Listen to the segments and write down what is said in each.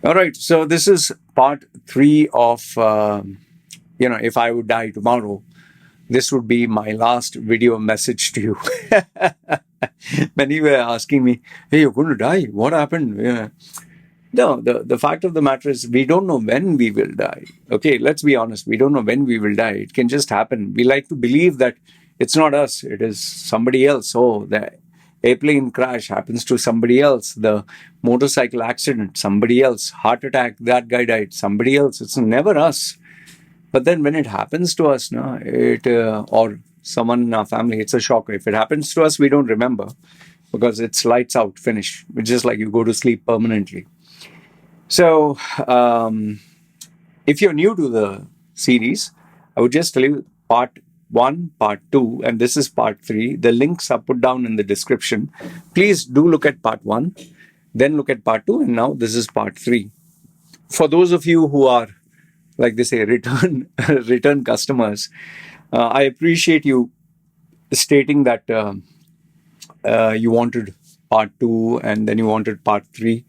All right. So this is part three of, if I would die tomorrow, this would be my last video message to you. Many were asking me, hey, you're going to die. What happened? Yeah. No, the fact of the matter is we don't know when we will die. Okay, let's be honest. We don't know when we will die. It can just happen. We like to believe that it's not us, it is somebody else. Oh, the airplane crash happens to somebody else. The motorcycle accident, somebody else. Heart attack, that guy died, somebody else. It's never us. But then when it happens to us, no, or someone in our family, it's a shock. If it happens to us, we don't remember because it's lights out, finish. It's just like you go to sleep permanently. So, if you're new to the series, I would just tell you part one, part two, and this is part three. The links are put down in the description. Please do look at part one, then look at part two, and now this is part three. For those of you who are, like they say, return customers, I appreciate you stating that you wanted part two and then you wanted part three.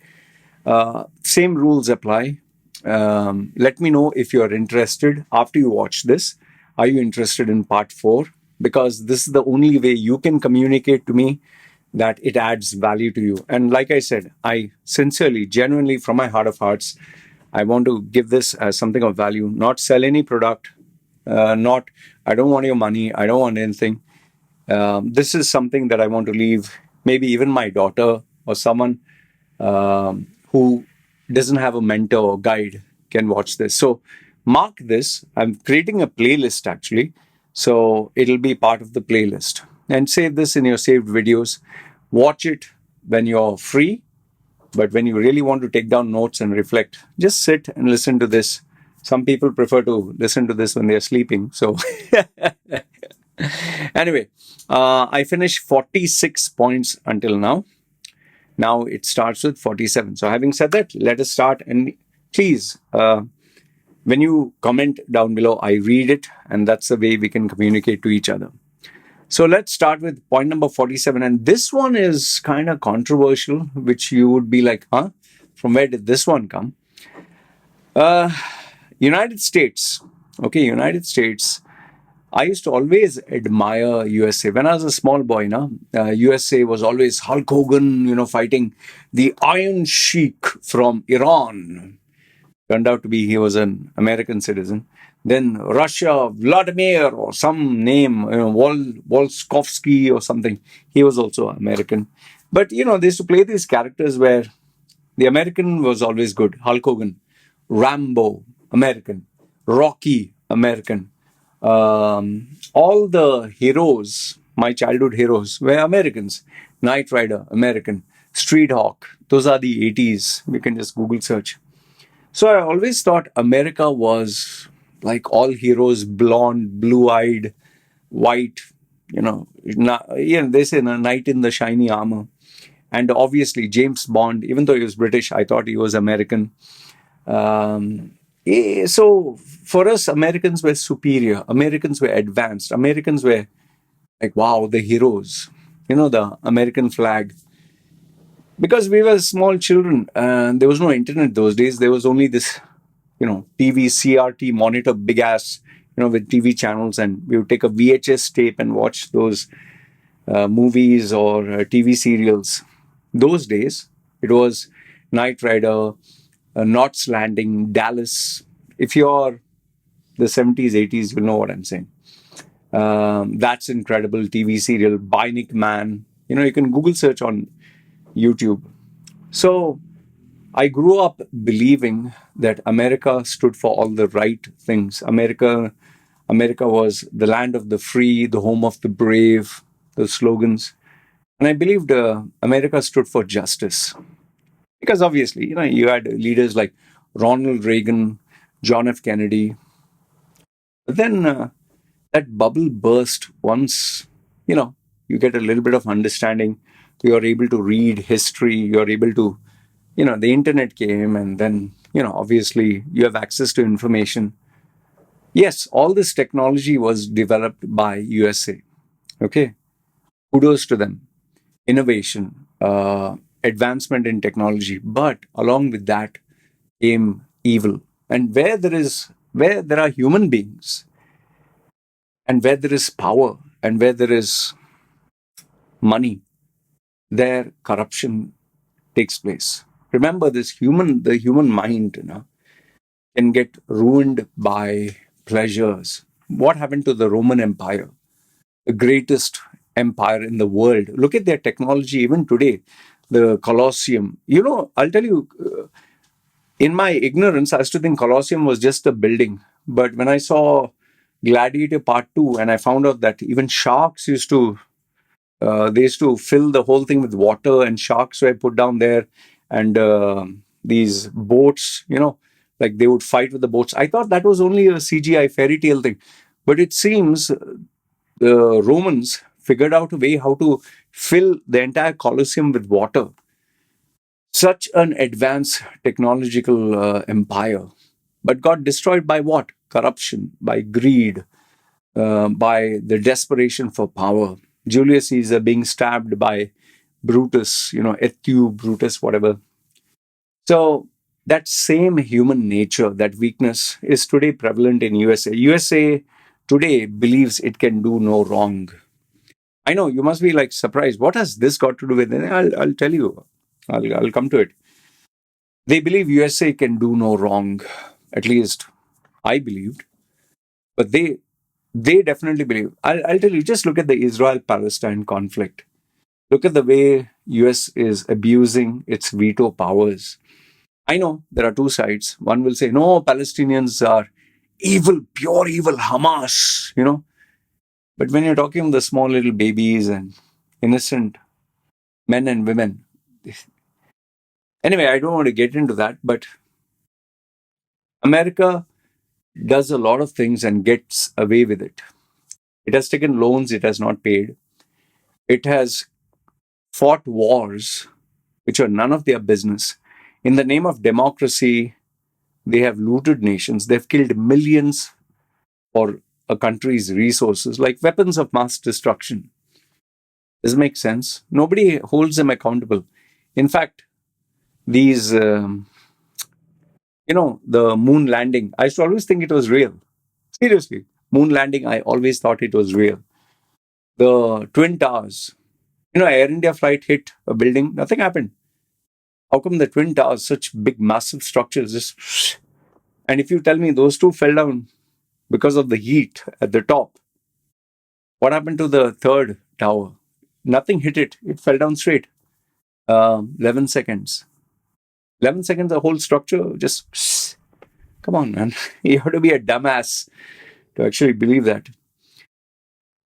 Same rules apply. Let me know if you're interested after you watch this. Are you interested in part four? Because this is the only way you can communicate to me that it adds value to you. And like I said, I sincerely, genuinely, from my heart of hearts, I want to give this as something of value, not sell any product, not, I don't want your money, I don't want anything. This is something that I want to leave, maybe even my daughter or someone who doesn't have a mentor or guide can watch this. So mark this. I'm creating a playlist actually. So it'll be part of the playlist. And save this in your saved videos. Watch it when you're free. But when you really want to take down notes and reflect, just sit and listen to this. Some people prefer to listen to this when they're sleeping. So anyway, I finished 46 points until now. Now it starts with 47. So, having said that, let us start. And please, when you comment down below, I read it, and that's the way we can communicate to each other. So, let's start with point number 47. And this one is kind of controversial, which you would be like, huh? From where did this one come? United States. Okay, United States. I used to always admire USA. When I was a small boy, USA was always Hulk Hogan, fighting the Iron Sheik from Iran. Turned out to be he was an American citizen. Then Russia, Vladimir or some name, Volskovsky or something. He was also American. But, they used to play these characters where the American was always good. Hulk Hogan, Rambo, American, Rocky, American. All the heroes, my childhood heroes, were Americans. Knight Rider, American. Street Hawk, those are the 80s. We can just Google search. So I always thought America was like all heroes, blonde, blue eyed, white, they say a knight in the shiny armor. And obviously, James Bond, even though he was British, I thought he was American. So for us, Americans were superior. Americans were advanced. Americans were like, wow, the heroes. The American flag. Because we were small children and there was no internet those days. There was only this, TV, CRT monitor, big ass, with TV channels. And we would take a VHS tape and watch those movies or TV serials. Those days, it was Knight Rider, Knots Landing, Dallas. If you're the 70s, 80s, you'll know what I'm saying. That's Incredible TV serial, Bionic Man. You can Google search on YouTube. So I grew up believing that America stood for all the right things. America was the land of the free, the home of the brave, the slogans. And I believed America stood for justice. Because obviously, you had leaders like Ronald Reagan, John F. Kennedy. But then that bubble burst once, you get a little bit of understanding. You're able to read history. You're able to, the internet came and then, obviously you have access to information. Yes, all this technology was developed by USA. Okay. Kudos to them. Innovation, advancement in technology. But along with that, aim evil. And where there are human beings, and where there is power, and where there is money, there corruption takes place. Remember, the human mind, can get ruined by pleasures. What happened to the Roman Empire, the greatest empire in the world? Look at their technology even today. The Colosseum. I'll tell you, in my ignorance, I used to think Colosseum was just a building. But when I saw Gladiator Part 2, and I found out that even sharks they used to fill the whole thing with water, and sharks were put down there, and these boats, like they would fight with the boats. I thought that was only a CGI fairy tale thing, but it seems the Romans figured out a way how to fill the entire Colosseum with water. Such an advanced technological empire, but got destroyed by what? Corruption, by greed, by the desperation for power. Julius Caesar being stabbed by Brutus, et tu, Brutus, whatever. So that same human nature, that weakness, is today prevalent in USA. USA today believes it can do no wrong. I know you must be like surprised. What has this got to do with it? I'll tell you. I'll come to it. They believe USA can do no wrong. At least I believed, but they definitely believe. I'll tell you. Just look at the Israel-Palestine conflict. Look at the way US is abusing its veto powers. I know there are two sides. One will say, no, Palestinians are evil, pure evil, Hamas. But when you're talking about the small little babies and innocent men and women, anyway, I don't want to get into that, but America does a lot of things and gets away with it. It has taken loans it has not paid. It has fought wars which are none of their business. In the name of democracy, they have looted nations. They've killed millions for a country's resources, like weapons of mass destruction. Does it make sense? Nobody holds them accountable. In fact, these, the moon landing, I used to always think it was real. Seriously, moon landing, I always thought it was real. The Twin Towers, Air India flight hit a building, nothing happened. How come the Twin Towers, such big, massive structures, just... And if you tell me those two fell down because of the heat at the top, what happened to the third tower? Nothing hit it. It fell down straight. 11 seconds. 11 seconds, the whole structure just... Come on, man. You have to be a dumbass to actually believe that.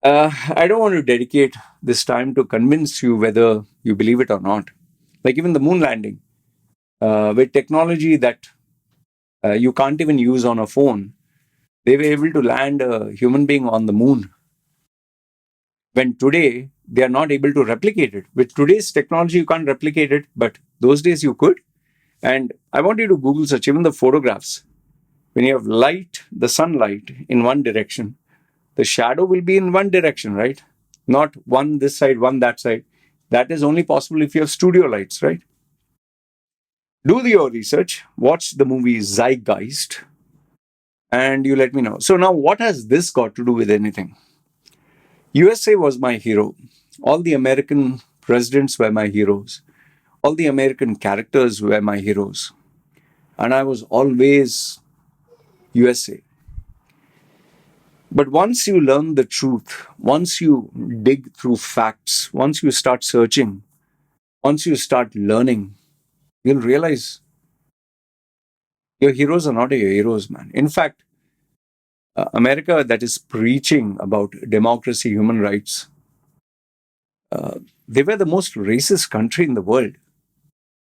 I don't want to dedicate this time to convince you whether you believe it or not. Like even the moon landing, with technology that you can't even use on a phone, they were able to land a human being on the moon. When today, they are not able to replicate it. With today's technology, you can't replicate it, but those days you could. And I want you to Google search even the photographs. When you have light, the sunlight in one direction, the shadow will be in one direction, right? Not one this side, one that side. That is only possible if you have studio lights, right? Do your research, watch the movie Zeitgeist, and you let me know. So now, what has this got to do with anything? USA was my hero. All the American presidents were my heroes. All the American characters were my heroes. And I was always USA. But once you learn the truth, once you dig through facts, once you start searching, once you start learning, you'll realize your heroes are not your heroes, man. In fact, America that is preaching about democracy, human rights, they were the most racist country in the world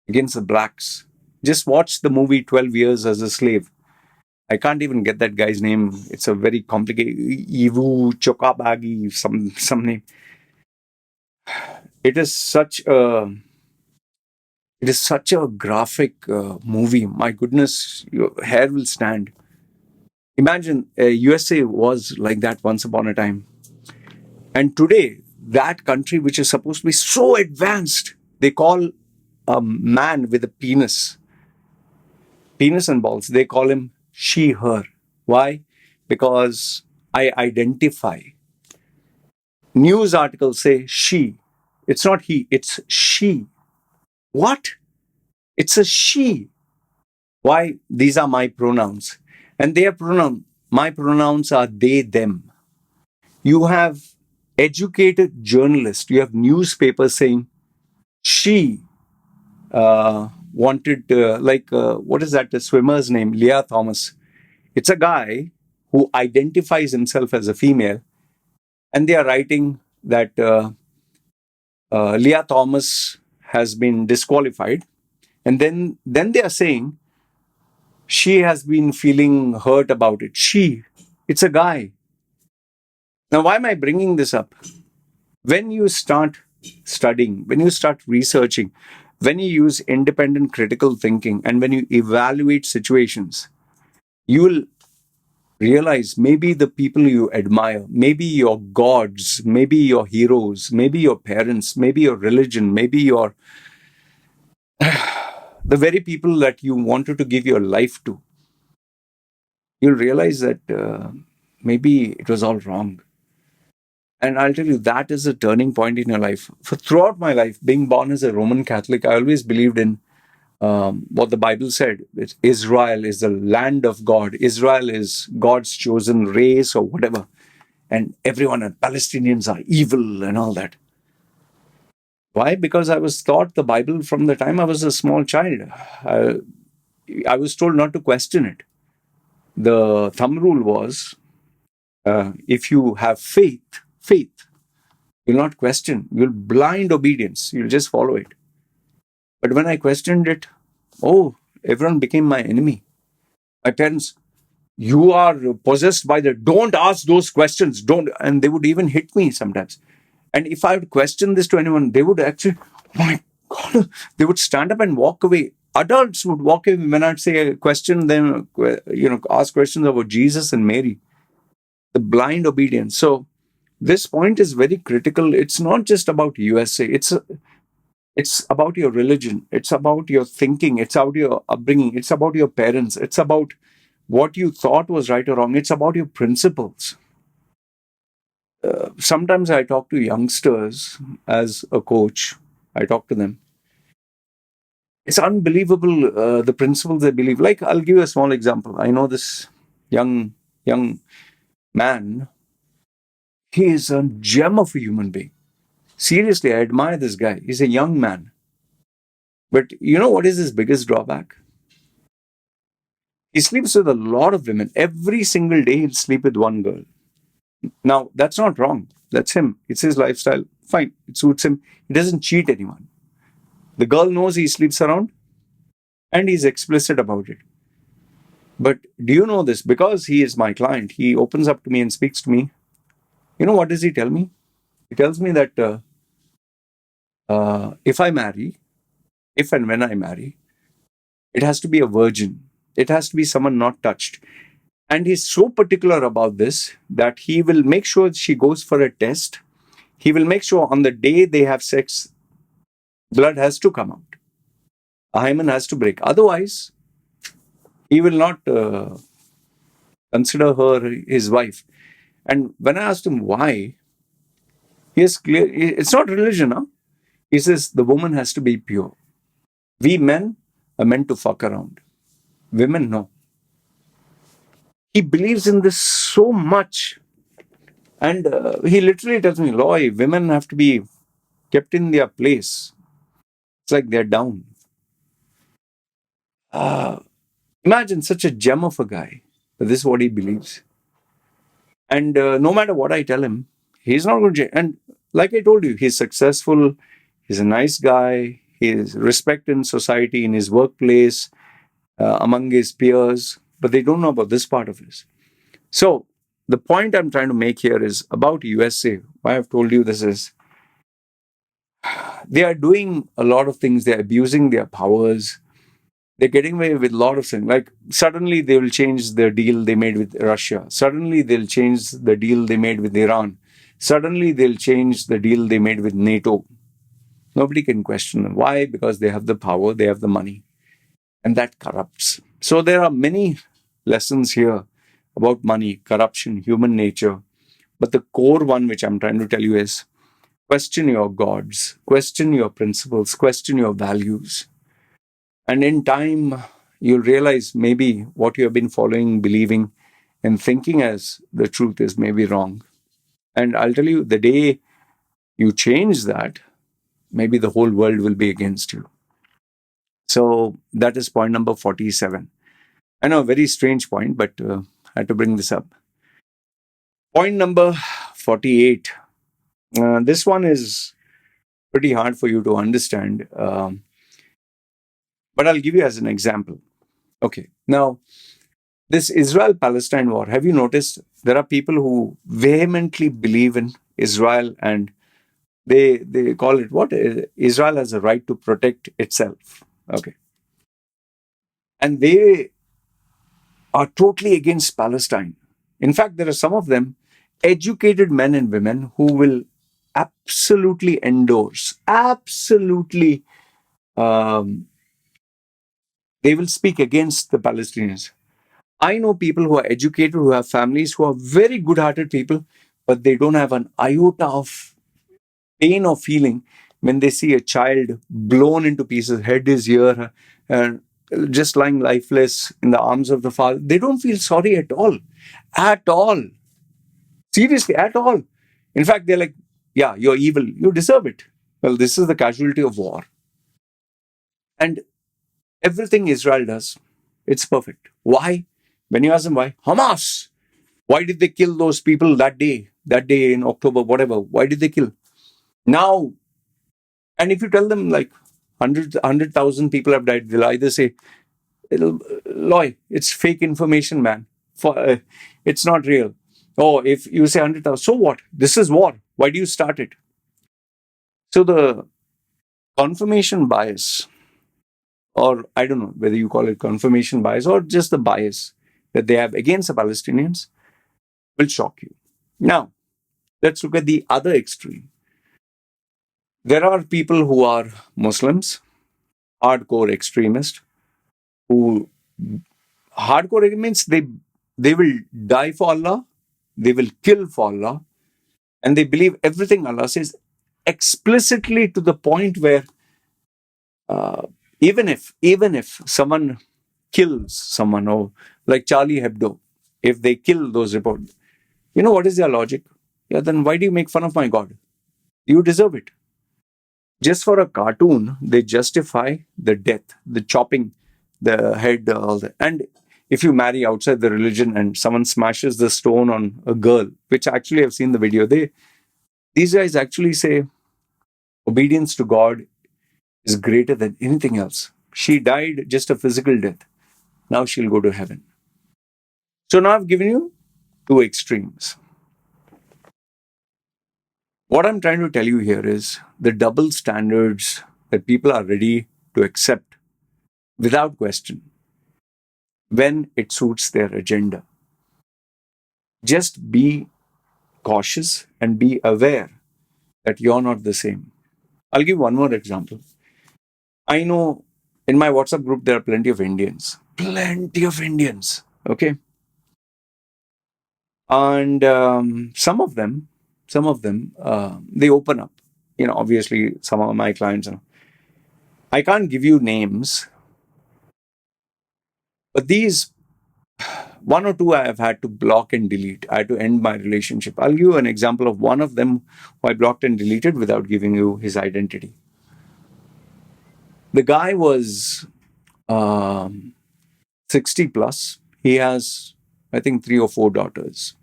against the blacks. Just watch the movie 12 Years as a Slave. I can't even get that guy's name. It's a very complicated... Ivu Chokabagi, some name. It is such a graphic movie. My goodness, your hair will stand. Imagine USA was like that once upon a time. And today, that country which is supposed to be so advanced, they call a man with a penis penis and balls, they call him she, her. Why? Because I identify. News articles say she. It's not he, it's she. What? It's a she. Why? These are my pronouns. And their pronoun, my pronouns are they, them. You have educated journalists, you have newspapers saying she wanted, what is that, the swimmer's name? Leah Thomas. It's a guy who identifies himself as a female, and they are writing that Leah Thomas has been disqualified. And then they are saying she has been feeling hurt about it. It's a guy. Now, why am I bringing this up? When you start studying, when you start researching, when you use independent critical thinking, and when you evaluate situations, you will realize maybe the people you admire, maybe your gods, maybe your heroes, maybe your parents, maybe your religion, maybe your the very people that you wanted to give your life to, you'll realize that maybe it was all wrong. And I'll tell you, that is a turning point in your life. For throughout my life, being born as a Roman Catholic, I always believed in what the Bible said. Israel is the land of God. Israel is God's chosen race or whatever. And everyone, and Palestinians are evil and all that. Why? Because I was taught the Bible from the time I was a small child. I was told not to question it. The thumb rule was, if you have faith, you'll not question. You'll blind obedience. You'll just follow it. But when I questioned it, everyone became my enemy. My parents, you are possessed by don't ask those questions. Don't. And they would even hit me sometimes. And if I would question this to anyone, they would actually, oh my God, they would stand up and walk away. Adults would walk away when I'd say, question them, ask questions about Jesus and Mary. The blind obedience. So this point is very critical. It's not just about USA. It's about your religion. It's about your thinking. It's about your upbringing. It's about your parents. It's about what you thought was right or wrong. It's about your principles. Sometimes I talk to youngsters as a coach. I talk to them. It's unbelievable, the principles they believe. Like, I'll give you a small example. I know this young man. He is a gem of a human being. Seriously, I admire this guy. He's a young man. But you know what is his biggest drawback? He sleeps with a lot of women. Every single day, he'll sleep with one girl. Now, that's not wrong. That's him. It's his lifestyle. Fine. It suits him. He doesn't cheat anyone. The girl knows he sleeps around, and he's explicit about it. But do you know this? Because he is my client, he opens up to me and speaks to me. You know what does he tell me? He tells me that if and when I marry, it has to be a virgin. It has to be someone not touched. And he's so particular about this that he will make sure she goes for a test. He will make sure on the day they have sex, blood has to come out. A hymen has to break. Otherwise, he will not consider her his wife. And when I asked him why, he is clear. It's not religion, huh? He says the woman has to be pure. We men are meant to fuck around. Women, no. He believes in this so much. And he literally tells me, Loy, women have to be kept in their place. It's like they're down. Imagine such a gem of a guy. But this is what he believes. And no matter what I tell him, he's not going to change. And like I told you, he's successful. He's a nice guy. He is respected in society, in his workplace, among his peers. But they don't know about this part of his. So the point I'm trying to make here is about USA. Why I've told you this is, they are doing a lot of things. They're abusing their powers. They're getting away with a lot of things. Like, suddenly they will change the deal they made with Russia. Suddenly they'll change the deal they made with Iran. Suddenly they'll change the deal they made with NATO. Nobody can question them. Why? Because they have the power, they have the money. and that corrupts. So there are many lessons here about money, corruption, human nature. But the core one, which I'm trying to tell you, is question your gods, question your principles, question your values. And in time, you'll realize maybe what you have been following, believing, and thinking as the truth is maybe wrong. And I'll tell you, the day you change that, maybe the whole world will be against you. So that is point number 47. I know, a very strange point, but I had to bring this up. Point number 48. This one is pretty hard for you to understand, but I'll give you as an example. Okay, now, this Israel-Palestine war, have you noticed there are people who vehemently believe in Israel, and they call it what? Israel has a right to protect itself. Okay. And they are totally against Palestine. In fact, there are some of them, educated men and women, who will absolutely endorse, absolutely, they will speak against the Palestinians. I know people who are educated, who have families, who are very good-hearted people, but they don't have an iota of pain or feeling when they see a child blown into pieces, head is here, and just lying lifeless in the arms of the father. They don't feel sorry at all. At all. Seriously, at all. In fact, they're like, yeah, you're evil. You deserve it. Well, this is the casualty of war. And everything Israel does, it's perfect. Why? When you ask them why, Hamas. Why did they kill those people that day in October, whatever? Why did they kill? Now, and if you tell them like 100,000 people have died, they'll either say, Loy, it's fake information, man. It's not real. Oh, if you say 100,000, so what? This is war. Why do you start it? So the confirmation bias, or I don't know whether you call it confirmation bias or just the bias that they have against the Palestinians, will shock you. Now, let's look at the other extreme. There are people who are Muslims, hardcore extremists, who hardcore means they will die for Allah, they will kill for Allah, and they believe everything Allah says explicitly, to the point where even if someone kills someone, or like Charlie Hebdo, if they kill those reporters, you know what is their logic? Yeah, then why do you make fun of my God? You deserve it. Just for a cartoon, they justify the death, the chopping, the head, all that. And if you marry outside the religion and someone smashes the stone on a girl, which actually I've seen the video, these guys actually say obedience to God is greater than anything else. She died just a physical death. Now she'll go to heaven. So now I've given you two extremes. What I'm trying to tell you here is the double standards that people are ready to accept without question when it suits their agenda. Just be cautious and be aware that you're not the same. I'll give one more example. I know in my WhatsApp group there are plenty of Indians. Plenty of Indians. Okay. And some of them, they open up. You know, obviously, some of my clients, I can't give you names, but these one or two I have had to block and delete. I had to end my relationship. I'll give you an example of one of them who I blocked and deleted without giving you his identity. The guy was 60 plus. He has, I think, 3 or 4 daughters,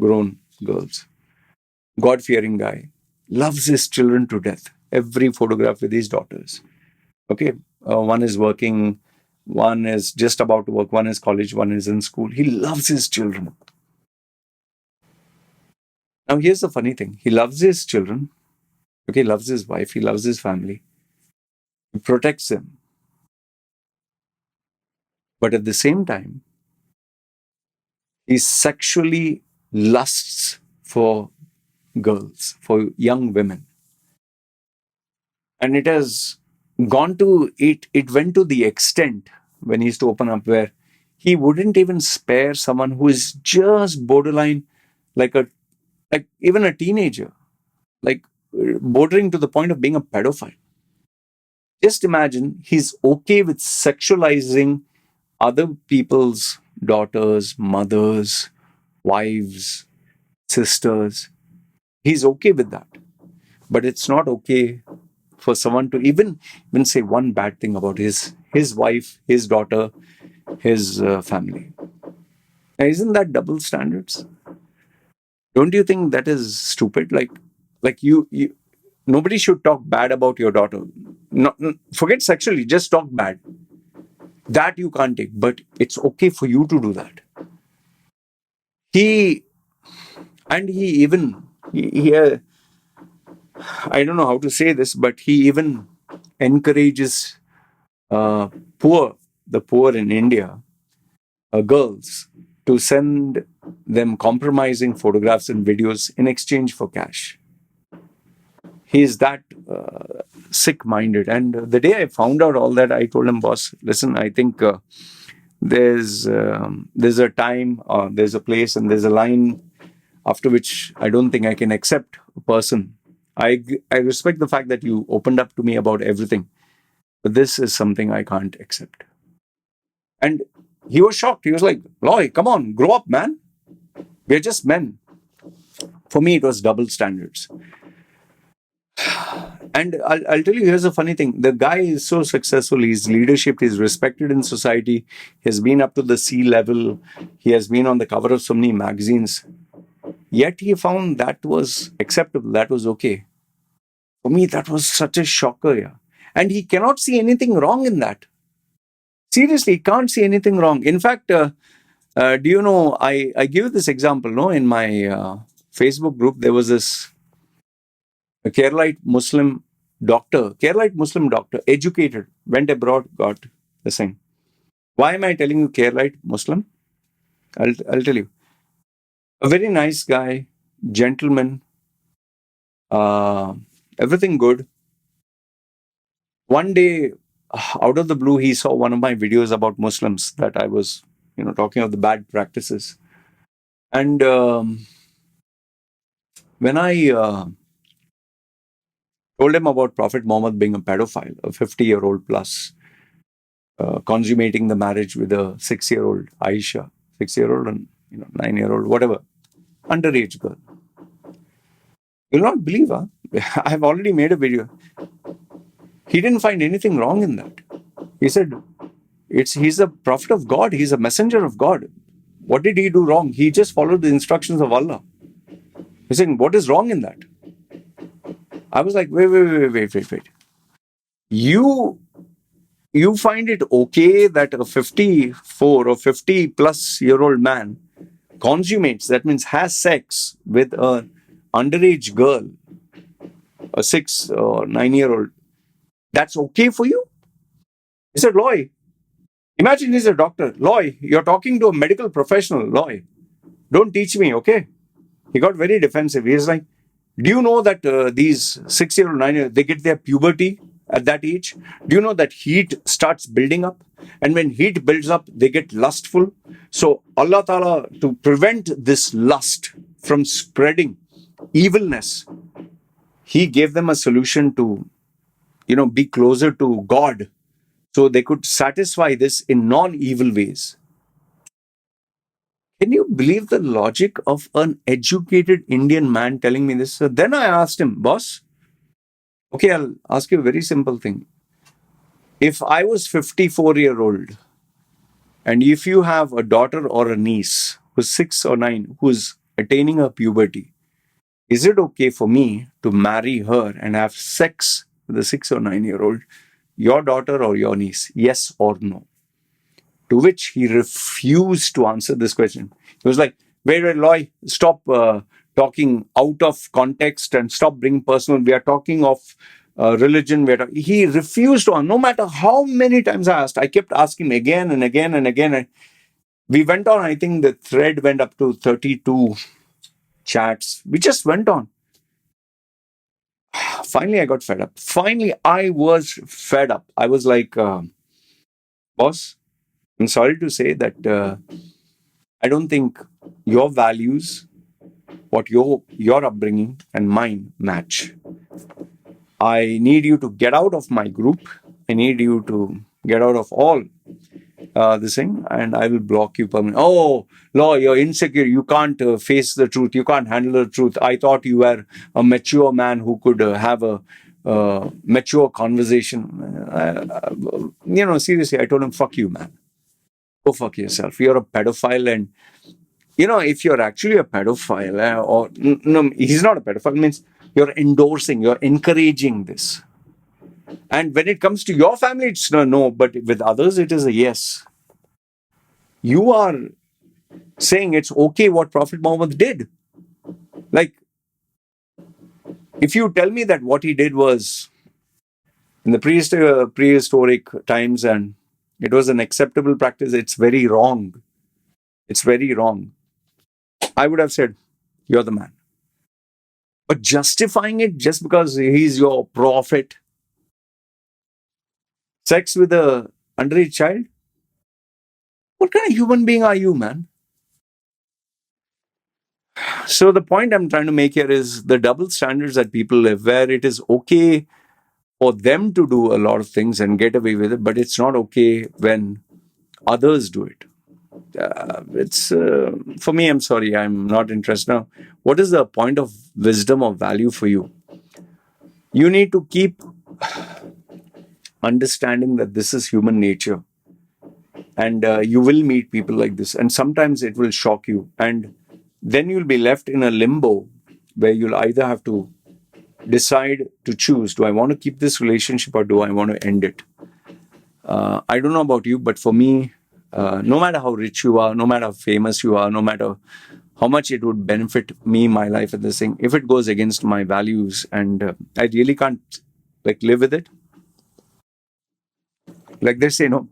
grown girls. God-fearing guy. Loves his children to death. Every photograph with his daughters. Okay. One is working, one is just about to work, one is college, one is in school. He loves his children. Now, here's the funny thing. He loves his children. Okay, he loves his wife. He loves his family. He protects them. But at the same time, he sexually lusts for girls, for young women. And it has gone to it. It went to the extent when he used to open up where he wouldn't even spare someone who is just borderline, like a like even a teenager, like bordering to the point of being a pedophile. Just imagine he's okay with sexualizing other people's daughters, mothers, wives, sisters. He's okay with that. But it's not okay for someone to even say one bad thing about his wife, his daughter, his family. Now, isn't that double standards? Don't you think that is stupid? Like you nobody should talk bad about your daughter. No, forget sexually, just talk bad. That you can't take, but it's okay for you to do that. He and he even he I don't know how to say this, but he even encourages uh, poor the poor in India, girls, to send them compromising photographs and videos in exchange for cash. He's that sick-minded. And the day I found out all that, I told him, boss, listen, I think there's a time, there's a place, and there's a line after which I don't think I can accept a person. I respect the fact that you opened up to me about everything, but this is something I can't accept. And he was shocked. He was like, Loy, come on, grow up, man. We're just men. For me, it was double standards. And I'll tell you, here's a funny thing. The guy is so successful. He's leadership. He's respected in society. He has been up to the sea level. He has been on the cover of so many magazines. Yet he found that was acceptable. That was okay. For me, that was such a shocker. Yeah. And he cannot see anything wrong in that. Seriously, he can't see anything wrong. In fact, do you know, I give this example, no? In my Facebook group, there was this Keralite Muslim doctor, educated, went abroad, got the same. Why am I telling you Keralite Muslim? I'll tell you. A very nice guy, gentleman, uh, everything good. One day, out of the blue, he saw one of my videos about Muslims that I was, talking of the bad practices. And when I told him about Prophet Muhammad being a pedophile, a 50-year-old plus, consummating the marriage with a 6-year-old Aisha, 6-year-old and 9-year-old, whatever, underage girl. You'll not believe, huh? I have already made a video. He didn't find anything wrong in that. He said, he's a prophet of God. He's a messenger of God. What did he do wrong? He just followed the instructions of Allah. He's saying, what is wrong in that? I was like, wait. You find it okay that a 54 or 50 plus year old man consummates, that means has sex with an underage girl, a 6 or 9-year-old. That's okay for you? He said, Loy, imagine he's a doctor. Loy, you're talking to a medical professional. Loy, don't teach me, okay? He got very defensive. He's like, do you know that these 6-year-old, 9-year-old, they get their puberty at that age? Do you know that heat starts building up? And when heat builds up, they get lustful. So Allah Ta'ala, to prevent this lust from spreading evilness, He gave them a solution to, be closer to God. So they could satisfy this in non-evil ways. Can you believe the logic of an educated Indian man telling me this? So then I asked him, boss, okay, I'll ask you a very simple thing. If I was 54-year-old and if you have a daughter or a niece who's 6 or 9 who's attaining her puberty, is it okay for me to marry her and have sex with a 6 or 9-year-old, your daughter or your niece? Yes or no? To which he refused to answer this question. He was like, wait, Loy, stop talking out of context and stop bringing personal. We are talking of religion. He refused to, no matter how many times I asked, I kept asking again and again and again. And we went on, I think the thread went up to 32 chats. We just went on. Finally, I got fed up. Finally, I was fed up. I was like, boss, I'm sorry to say that I don't think your values, what your upbringing and mine match. I need you to get out of my group. I need you to get out of all this thing, and I will block you permanently. Oh, Law, you're insecure. You can't face the truth. You can't handle the truth. I thought you were a mature man who could have a mature conversation. Seriously, I told him, fuck you, man. Go fuck yourself. You're a pedophile. And, if you're actually a pedophile, no, he's not a pedophile, means you're endorsing, you're encouraging this. And when it comes to your family, it's no, but with others, it is a yes. You are saying it's okay what Prophet Muhammad did. Like, if you tell me that what he did was in the prehistoric times and it was an acceptable practice, it's very wrong. It's very wrong. I would have said, you're the man. But justifying it just because he's your prophet, sex with a underage child, what kind of human being are you, man? So the point I'm trying to make here is the double standards that people live, where it is okay for them to do a lot of things and get away with it, but it's not okay when others do it. It's for me. I'm sorry, I'm not interested now. What is the point of wisdom or value for you? You need to keep understanding that this is human nature, and you will meet people like this, and sometimes it will shock you, and then you'll be left in a limbo where you'll either have to decide to choose, do I want to keep this relationship or do I want to end it? I don't know about you, but for me, no matter how rich you are, no matter how famous you are, no matter how much it would benefit me, my life, and this thing, if it goes against my values and I really can't live with it, like they say, no,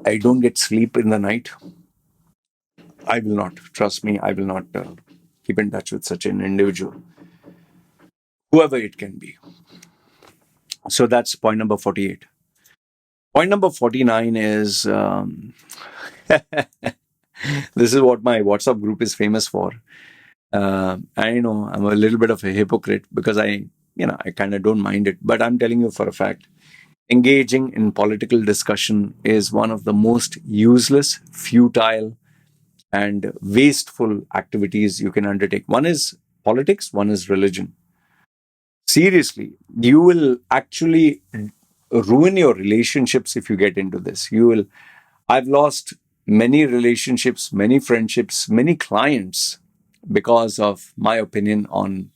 I don't get sleep in the night. I will not, trust me, I will not keep in touch with such an individual, whoever it can be. So that's point number 48. Point number 49 is this is what my WhatsApp group is famous for. I know I'm a little bit of a hypocrite because I kind of don't mind it, but I'm telling you for a fact, engaging in political discussion is one of the most useless, futile, and wasteful activities you can undertake. One is politics, one is religion. Seriously, you will actually ruin your relationships if you get into this. I've lost many relationships, many friendships, many clients because of my opinion on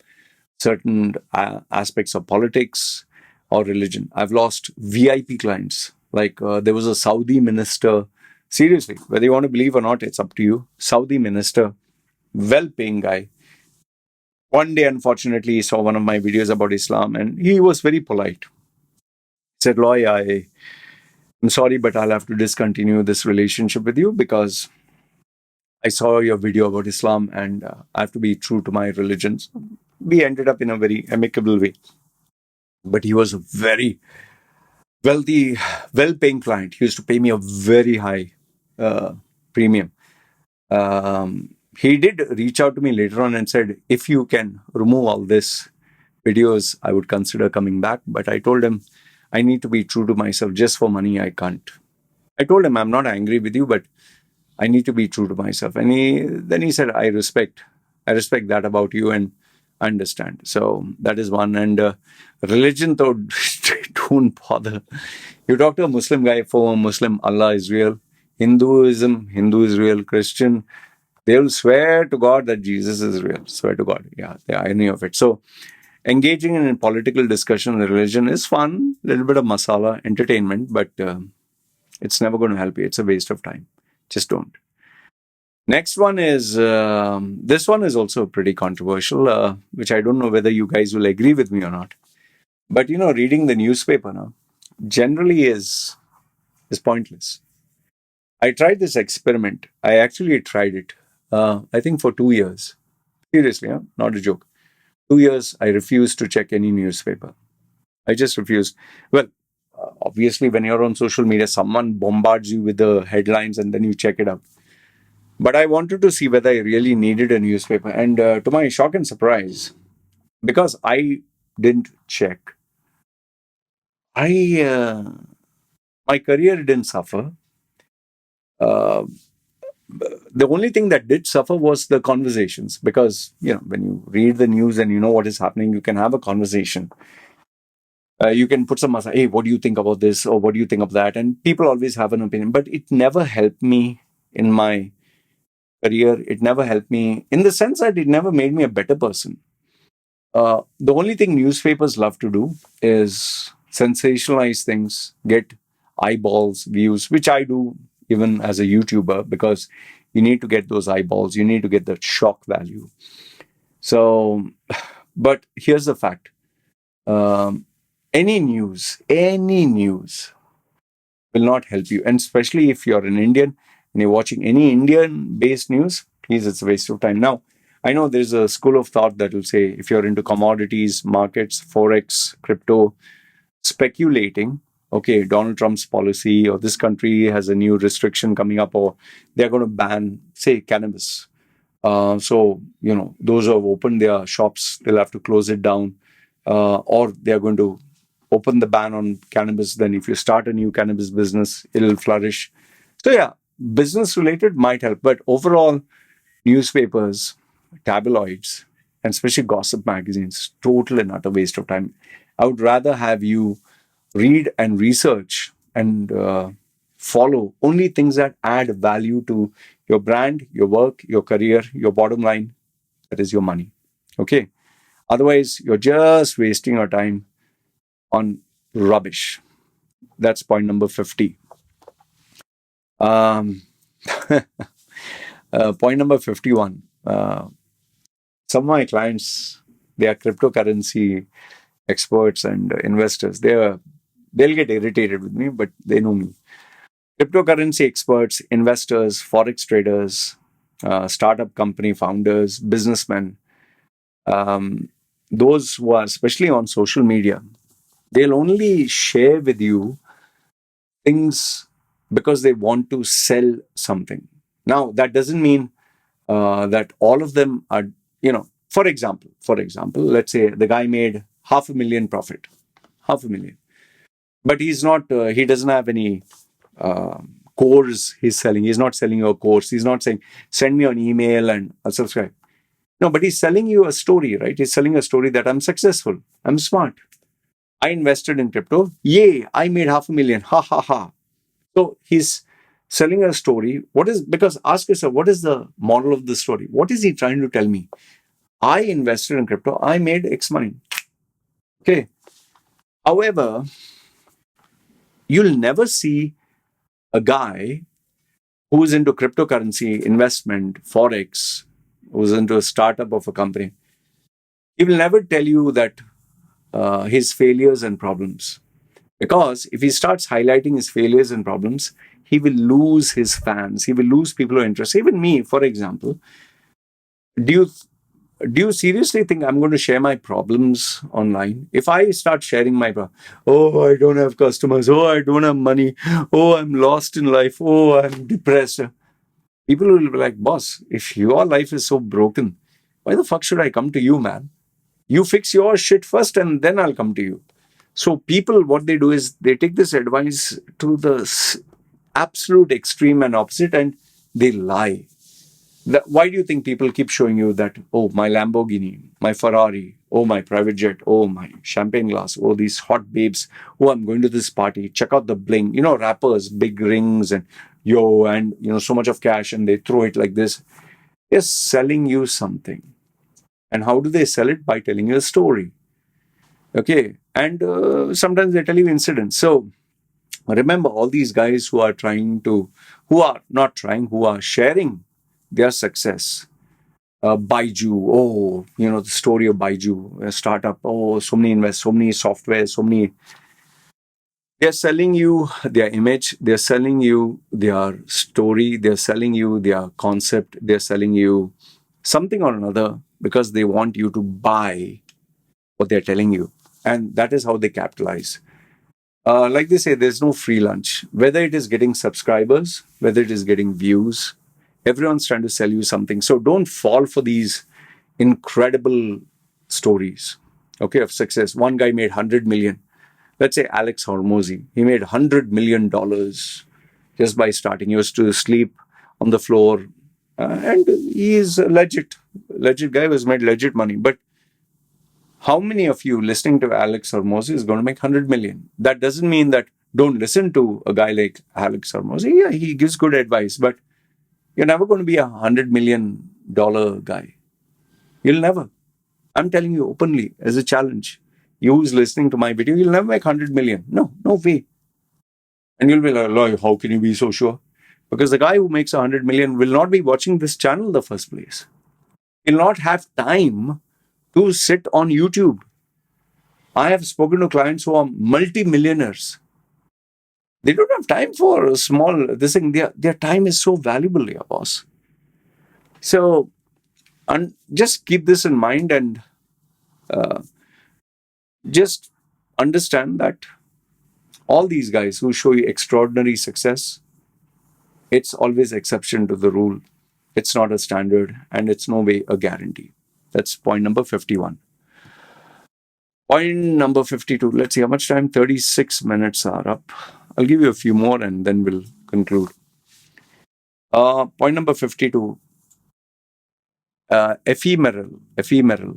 certain aspects of politics or religion. I've lost VIP clients. There was a Saudi minister. Seriously, whether you want to believe or not, it's up to you. Saudi minister, well-paying guy. One day, unfortunately, he saw one of my videos about Islam and he was very polite. He said, Loy, I'm sorry, but I'll have to discontinue this relationship with you because I saw your video about Islam and I have to be true to my religion. We ended up in a very amicable way. But he was a very wealthy, well-paying client. He used to pay me a very high premium. He did reach out to me later on and said, if you can remove all this videos, I would consider coming back. But I told him, I need to be true to myself. Just for money, I can't. I told him, I'm not angry with you, but I need to be true to myself. And then he said, I respect that about you and I understand. So that is one. And religion, though, don't bother. You talk to a Muslim guy, former Muslim, Allah is real. Hinduism, Hindu is real. Christian, they will swear to God that Jesus is real. Swear to God. Yeah, the irony of it. So engaging in a political discussion on religion is fun, a little bit of masala, entertainment, but it's never going to help you. It's a waste of time. Just don't. Next one is, this one is also pretty controversial, which I don't know whether you guys will agree with me or not. But, reading the newspaper now generally is pointless. I tried this experiment. I actually tried it, I think for 2 years. Seriously, not a joke. 2 years, I refused to check any newspaper. I just refused. Well, obviously, when you're on social media, someone bombards you with the headlines and then you check it out. But I wanted to see whether I really needed a newspaper. And to my shock and surprise, because I didn't check, I my career didn't suffer. Uh, the only thing that did suffer was the conversations, because when you read the news and you know what is happening, you can have a conversation. You can put some aside, hey, what do you think about this, or what do you think of that? And people always have an opinion, but it never helped me in my career. It never helped me in the sense that it never made me a better person. The only thing newspapers love to do is sensationalize things, get eyeballs, views, which I do even as a YouTuber, because you need to get those eyeballs, you need to get the shock value. So, but here's the fact. Any news will not help you. And especially if you're an Indian and you're watching any Indian based news, please, it's a waste of time. Now, I know there's a school of thought that will say if you're into commodities, markets, forex, crypto, speculating, okay, Donald Trump's policy, or this country has a new restriction coming up, or they're going to ban, say, cannabis. So, those who have opened their shops, they'll have to close it down, or they're going to open the ban on cannabis. Then if you start a new cannabis business, it'll flourish. So yeah, business related might help, but overall, newspapers, tabloids, and especially gossip magazines, total and utter waste of time. I would rather have you read and research and follow only things that add value to your brand, your work, your career, your bottom line, that is your money. Okay. Otherwise, you're just wasting your time on rubbish. That's point number 50. Point number 51. Some of my clients, they are cryptocurrency experts and investors. They'll get irritated with me, but they know me. Cryptocurrency experts, investors, forex traders, startup company founders, businessmen, those who are especially on social media, they'll only share with you things because they want to sell something. Now, that doesn't mean that all of them are, for example, let's say the guy made 500,000 profit, 500,000, but he doesn't have any course he's selling. He's not selling you a course. He's not saying, send me an email and I'll subscribe. No, but he's selling you a story, right? He's selling a story that I'm successful. I'm smart. I invested in crypto. Yay, I made 500,000. Ha ha ha. So he's selling a story. Because ask yourself, what is the model of the story? What is he trying to tell me? I invested in crypto. I made X money. Okay. However, you'll never see a guy who's into cryptocurrency investment, forex, who's into a startup of a company. He will never tell you that his failures and problems. Because if he starts highlighting his failures and problems, he will lose his fans. He will lose people who are interested. Even me, for example, do you seriously think I'm going to share my problems online? If I start sharing my oh, I don't have customers. Oh, I don't have money. Oh, I'm lost in life. Oh, I'm depressed. People will be like, boss, if your life is so broken, why the fuck should I come to you, man? You fix your shit first and then I'll come to you. So people, what they do is they take this advice to the absolute extreme and opposite, and they lie. Why do you think people keep showing you that, oh, my Lamborghini, my Ferrari, oh, my private jet, oh, my champagne glass, oh, these hot babes, oh, I'm going to this party, check out the bling. Rappers, big rings and so much of cash, and they throw it like this. They're selling you something. And how do they sell it? By telling you a story. Okay. And sometimes they tell you incidents. So remember, all these guys who are sharing their success. Baiju, the story of Baiju, a startup, so many software, so many. They're selling you their image, they're selling you their story, they're selling you their concept, they're selling you something or another because they want you to buy what they're telling you. And that is how they capitalize. Like they say, there's no free lunch. Whether it is getting subscribers, whether it is getting views, everyone's trying to sell you something. So don't fall for these incredible stories, okay, of success. One guy made 100 million. Let's say Alex Hormozy. He made $100 million just by starting. He used to sleep on the floor. And he is a legit guy who has made legit money. But how many of you listening to Alex Hormozy is going to make 100 million? That doesn't mean that don't listen to a guy like Alex Hormozy. Yeah, he gives good advice, but you're never going to be $100 million guy. You'll never. I'm telling you openly as a challenge. You who's listening to my video, you'll never make 100 million. No, no way. And you'll be like, Loy, how can you be so sure? Because the guy who makes 100 million will not be watching this channel in the first place. He'll not have time to sit on YouTube. I have spoken to clients who are multi-millionaires. They don't have time for a small this thing. Their time is so valuable, yeah, boss. So, and just keep this in mind and just understand that all these guys who show you extraordinary success, it's always exception to the rule. It's not a standard and it's no way a guarantee. That's point number 51. Point number 52. Let's see how much time. 36 minutes are up. I'll give you a few more and then we'll conclude. Point number 52. Ephemeral.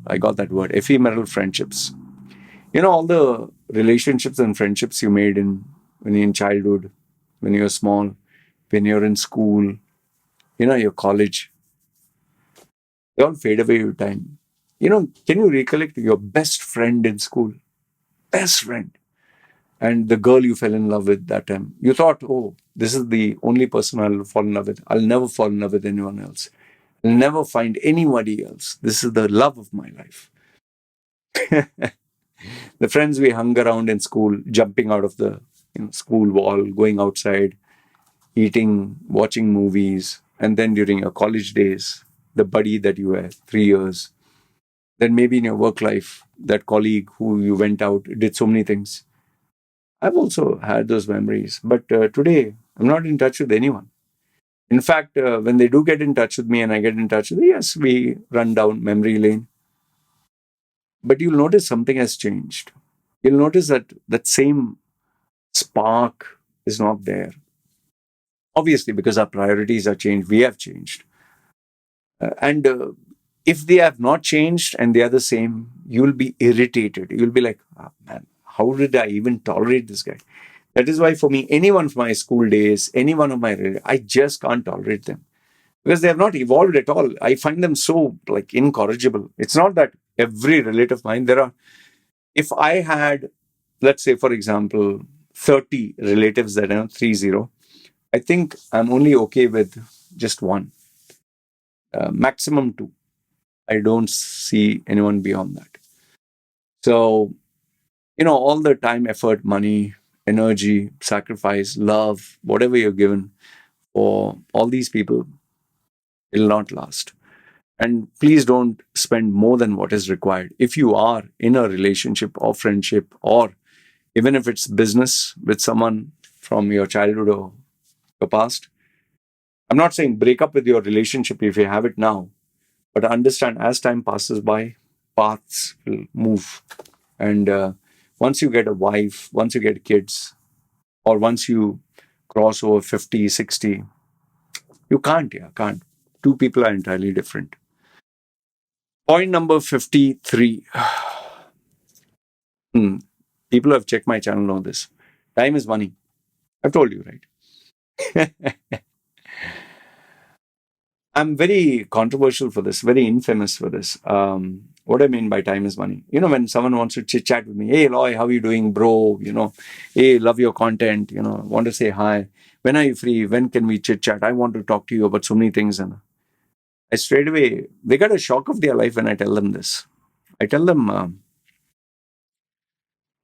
I got that word. Ephemeral friendships. You know, all the relationships and friendships you made when you're in childhood, when you're small, when you're in school, your college, they all fade away with time. Can you recollect your best friend in school? Best friend. And the girl you fell in love with that time. You thought, oh, this is the only person I'll fall in love with. I'll never fall in love with anyone else. I'll never find anybody else. This is the love of my life. The friends we hung around in school, jumping out of the school wall, going outside, eating, watching movies, and then during your college days, the buddy that you were 3 years, then maybe in your work life, that colleague who you went out, did so many things. I've also had those memories, but today I'm not in touch with anyone. In fact, when they do get in touch with me and I get in touch with them, yes, we run down memory lane. But you'll notice something has changed. You'll notice that same spark is not there. Obviously, because our priorities are changed, we have changed. And if they have not changed and they are the same, you'll be irritated. You'll be like, oh, man, how did I even tolerate this guy? That is why for me, anyone from my school days, any one of my relatives, I just can't tolerate them. Because they have not evolved at all. I find them so incorrigible. It's not that every relative of mine, if I had, let's say, for example, 30 relatives that I know, 30, I think I'm only okay with just one, maximum two. I don't see anyone beyond that. So, all the time, effort, money, energy, sacrifice, love, whatever you're given for all these people, will not last. And please don't spend more than what is required. If you are in a relationship or friendship, or even if it's business with someone from your childhood or your past, I'm not saying break up with your relationship if you have it now, but understand as time passes by, paths will move. And once you get a wife, once you get kids, or once you cross over 50, 60, you can't. Two people are entirely different. Point number 53. People who have checked my channel know this. Time is money. I've told you, right? I'm very controversial for this, very infamous for this. What I mean by time is money. When someone wants to chit chat with me, hey, Loy, how are you doing, bro? Hey, love your content, want to say hi. When are you free? When can we chit chat? I want to talk to you about so many things. And I straight away, they get a shock of their life when I tell them this. I tell them,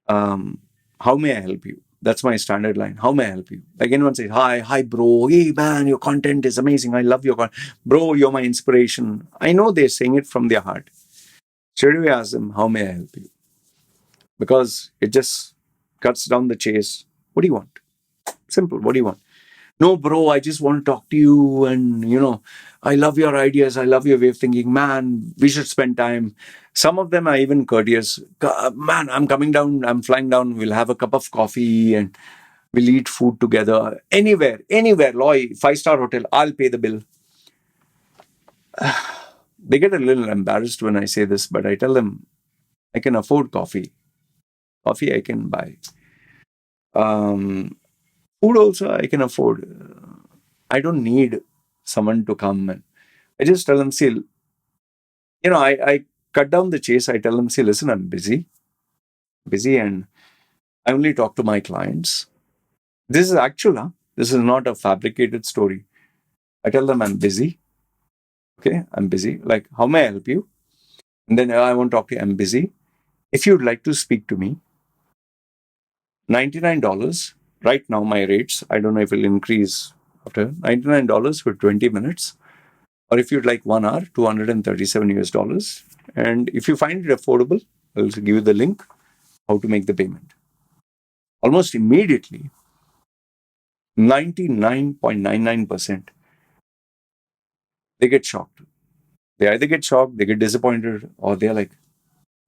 how may I help you? That's my standard line. How may I help you? Like anyone says, hi, bro. Hey, man, your content is amazing. I love your content. Bro, you're my inspiration. I know they're saying it from their heart. Straight away ask them, how may I help you? Because it just cuts down the chase. What do you want? Simple. What do you want? No, bro, I just want to talk to you. And, I love your ideas. I love your way of thinking. Man, we should spend time. Some of them are even courteous. Man, I'm coming down. I'm flying down. We'll have a cup of coffee and we'll eat food together. Anywhere, Loy, 5-star hotel. I'll pay the bill. They get a little embarrassed when I say this, but I tell them I can afford coffee. Coffee I can buy. Food also I can afford. I don't need someone to come, and I just tell them, see, I cut down the chase. I tell them, see, listen, I'm busy, and I only talk to my clients. This is actual, huh? This is not a fabricated story. I tell them I'm busy. Okay, I'm busy. Like, how may I help you? And then I want to talk to you. I'm busy. If you'd like to speak to me, $99. Right now, my rates, I don't know if it'll increase after $99 for 20 minutes. Or if you'd like 1 hour, $237. And if you find it affordable, I'll give you the link, how to make the payment. Almost immediately, 99.99%, they get shocked. They either get shocked, they get disappointed, or they're like,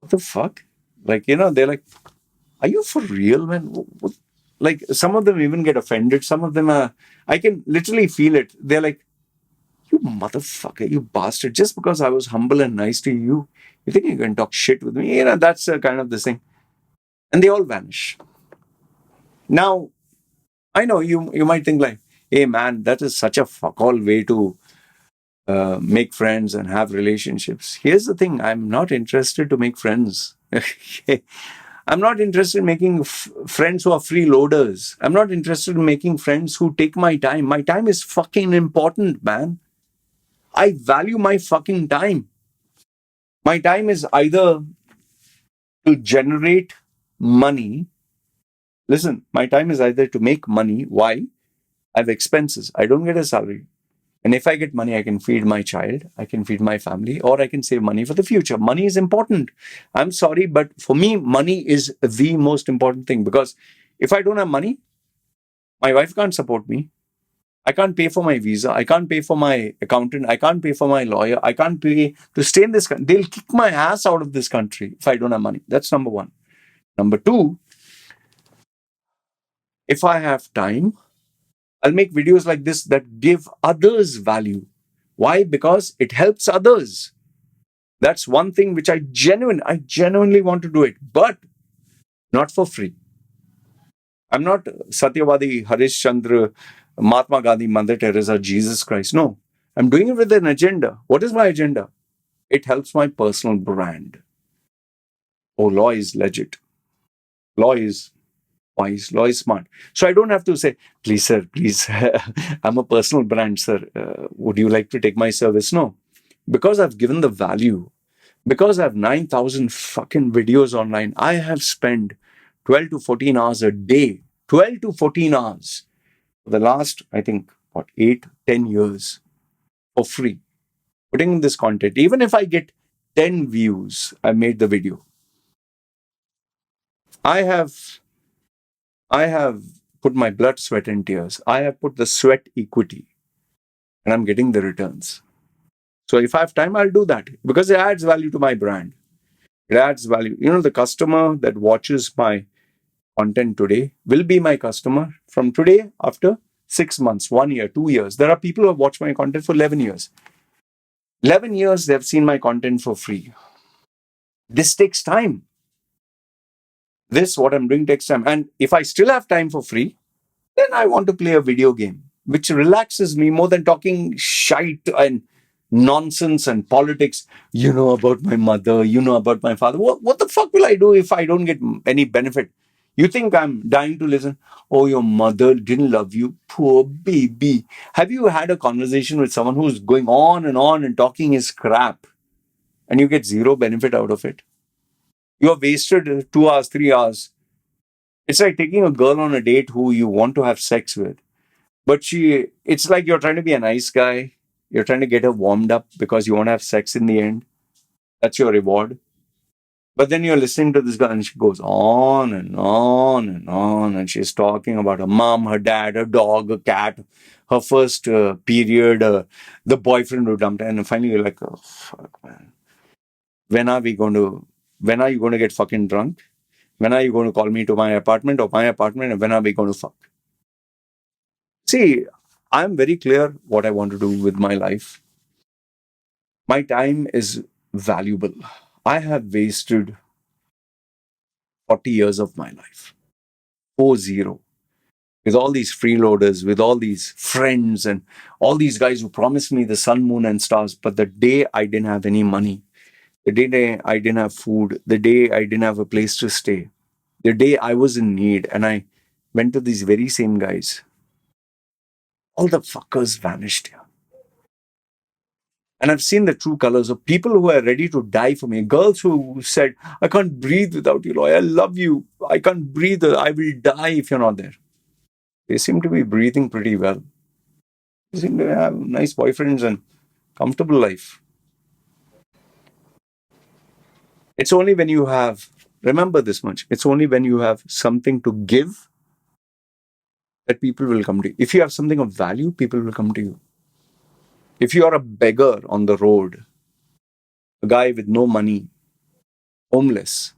what the fuck? Like, they're like, are you for real, man? What? Like, some of them even get offended. Some of them are, I can literally feel it. They're like, you motherfucker, you bastard. Just because I was humble and nice to you, you think you can talk shit with me? That's kind of the thing. And they all vanish. Now, I know you might think like, hey man, that is such a fuck all way to make friends and have relationships. Here's the thing, I'm not interested to make friends. I'm not interested in making friends who are freeloaders. I'm not interested in making friends who take my time. My time is fucking important, man. I value my fucking time. My time is either to generate money. Listen, my time is either to make money. Why? I have expenses. I don't get a salary. And if I get money, I can feed my child, I can feed my family, or I can save money for the future. Money is important. I'm sorry, but for me, money is the most important thing, because if I don't have money, my wife can't support me. I can't pay for my visa. I can't pay for my accountant. I can't pay for my lawyer. I can't pay to stay in this country. They'll kick my ass out of this country if I don't have money. That's number one. Number two, if I have time, I'll make videos like this that give others value. Why? Because it helps others. That's one thing which I genuinely want to do it, but not for free. I'm not Satyavadi, Harish Chandra, Mahatma Gandhi, Mother Teresa, Jesus Christ. No, I'm doing it with an agenda. What is my agenda? It helps my personal brand. Oh, Loy is legit. Loy is wise. Loy is smart. So I don't have to say, please, sir, please, I'm a personal brand, sir. Would you like to take my service? No. Because I've given the value, because I have 9,000 fucking videos online, I have spent 12 to 14 hours a day, 12 to 14 hours for the last, I think, 8, 10 years for free, putting in this content. Even if I get 10 views, I made the video. I have put my blood, sweat, and tears. I have put the sweat equity, and I'm getting the returns. So if I have time, I'll do that because it adds value to my brand. It adds value. The customer that watches my content today will be my customer from today after 6 months, 1 year, 2 years. There are people who have watched my content for 11 years. 11 years, they've seen my content for free. This takes time. What I'm doing takes time. And if I still have time for free, then I want to play a video game, which relaxes me more than talking shite and nonsense and politics. You know about my mother, you know about my father. What the fuck will I do if I don't get any benefit? You think I'm dying to listen? Oh, your mother didn't love you. Poor baby. Have you had a conversation with someone who's going on and talking his crap and you get zero benefit out of it? You have wasted 2 hours, 3 hours It's like taking a girl on a date who you want to have sex with, but it's like you're trying to be a nice guy. You're trying to get her warmed up because you want to have sex in the end. That's your reward. But then you're listening to this girl and she goes on and on and on. And she's talking about her mom, her dad, her dog, her cat, her first period, the boyfriend who dumped her. And finally you're like, oh, fuck, man. When are we going to, when are you going to get fucking drunk? When are you going to call me to my apartment or my apartment? And when are we going to fuck? See, I'm very clear what I want to do with my life. My time is valuable. I have wasted 40 years of my life. 40. With all these freeloaders, with all these friends, and all these guys who promised me the sun, moon, and stars. But the day I didn't have any money, the day I didn't have food, the day I didn't have a place to stay, the day I was in need, and I went to these very same guys, all the fuckers vanished here. And I've seen the true colors of people who are ready to die for me. Girls who said, I can't breathe without you, Loy. I love you. I can't breathe. I will die if you're not there. They seem to be breathing pretty well. They seem to have nice boyfriends and comfortable life. It's only when you have, remember this much, it's only when you have something to give that people will come to you. If you have something of value, people will come to you. If you are a beggar on the road, a guy with no money, homeless,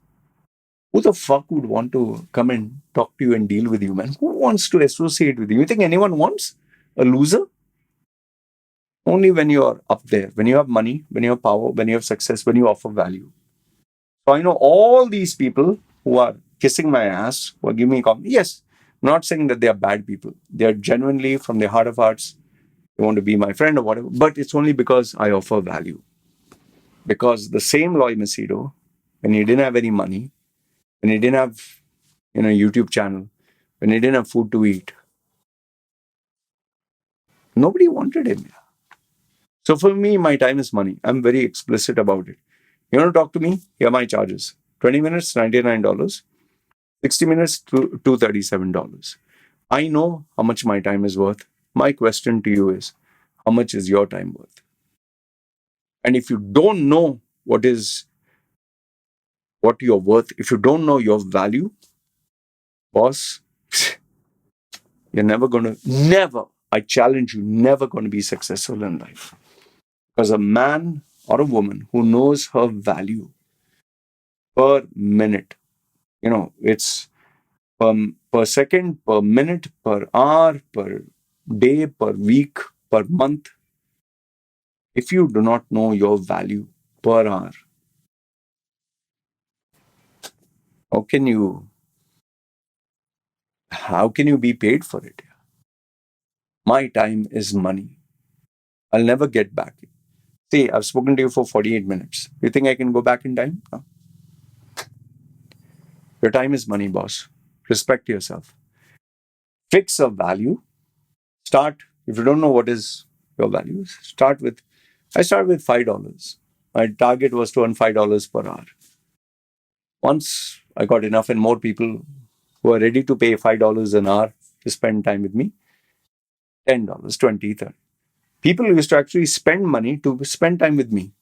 who the fuck would want to come and talk to you and deal with you, man? Who wants to associate with you? You think anyone wants a loser? Only when you're up there, when you have money, when you have power, when you have success, when you offer value. So I know all these people who are kissing my ass, who are giving me compliment. Yes, I'm not saying that they are bad people. They are genuinely, from their heart of hearts, they want to be my friend or whatever. But it's only because I offer value. Because the same Loy Machedo, when he didn't have any money, when he didn't have, YouTube channel, when he didn't have food to eat, nobody wanted him. So for me, my time is money. I'm very explicit about it. You want to talk to me? Here are my charges. 20 minutes, $99. 60 minutes, $237. I know how much my time is worth. My question to you is, how much is your time worth? And if you don't know what you're worth, if you don't know your value, boss, you're never, I challenge you, never going to be successful in life. Because a man or a woman who knows her value per minute, it's per second, per minute, per hour, per day, per week, per month. If you do not know your value per hour, how can you be paid for it? My time is money. I'll never get back. See, I've spoken to you for 48 minutes. You think I can go back in time? No. Your time is money, boss. Respect yourself. Fix a value. Start, if you don't know what is your value, I start with $5. My target was to earn $5 per hour. Once I got enough and more people who are ready to pay $5 an hour to spend time with me, $10, 20, 30. People used to actually spend money to spend time with me.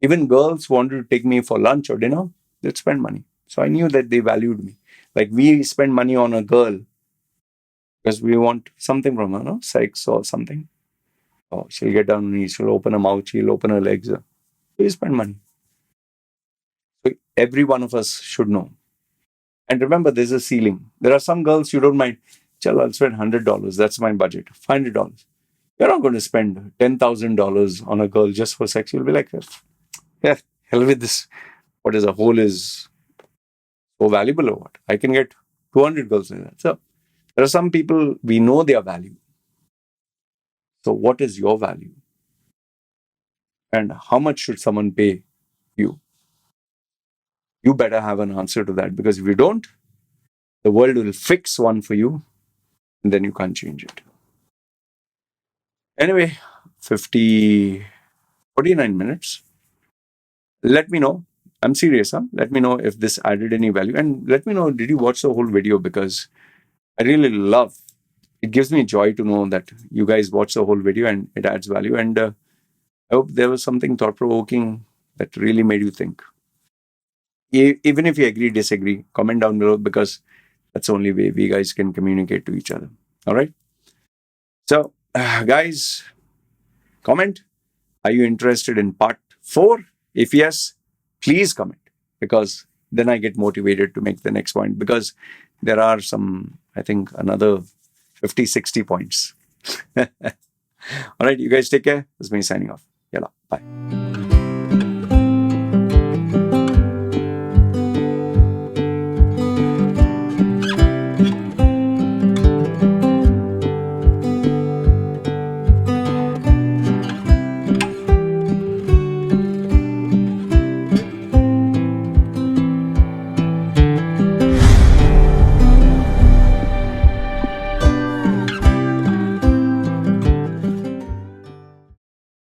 Even girls wanted to take me for lunch or dinner, they'd spend money. So I knew that they valued me. Like we spend money on a girl because we want something from her, no? Sex or something. Oh, she'll get down on her knees, she'll open her mouth, she'll open her legs. We spend money. So every one of us should know. And remember, there's a ceiling. There are some girls you don't mind. Chal, I'll spend $100. That's my budget. $500. You're not going to spend $10,000 on a girl just for sex. You'll be like, yeah, hell with this. What is a hole is so valuable or what? I can get 200 girls like that. So there are some people, we know their value. So what is your value? And how much should someone pay you? You better have an answer to that, because if you don't, the world will fix one for you and then you can't change it. Anyway, 49 minutes. Let me know I'm serious, huh? Let me know if this added any value. And let me know, did you watch the whole video? Because I really love, it gives me joy to know that you guys watch the whole video and it adds value. And I hope there was something thought-provoking that really made you think. Even if you agree, disagree, comment down below, because that's the only way we guys can communicate to each other. All right. So, guys, comment. Are you interested in part 4? If yes, please comment, because then I get motivated to make the next point, because there are some, I think, another 50, 60 points. All right. You guys take care. This is me signing off. Yalla. Bye.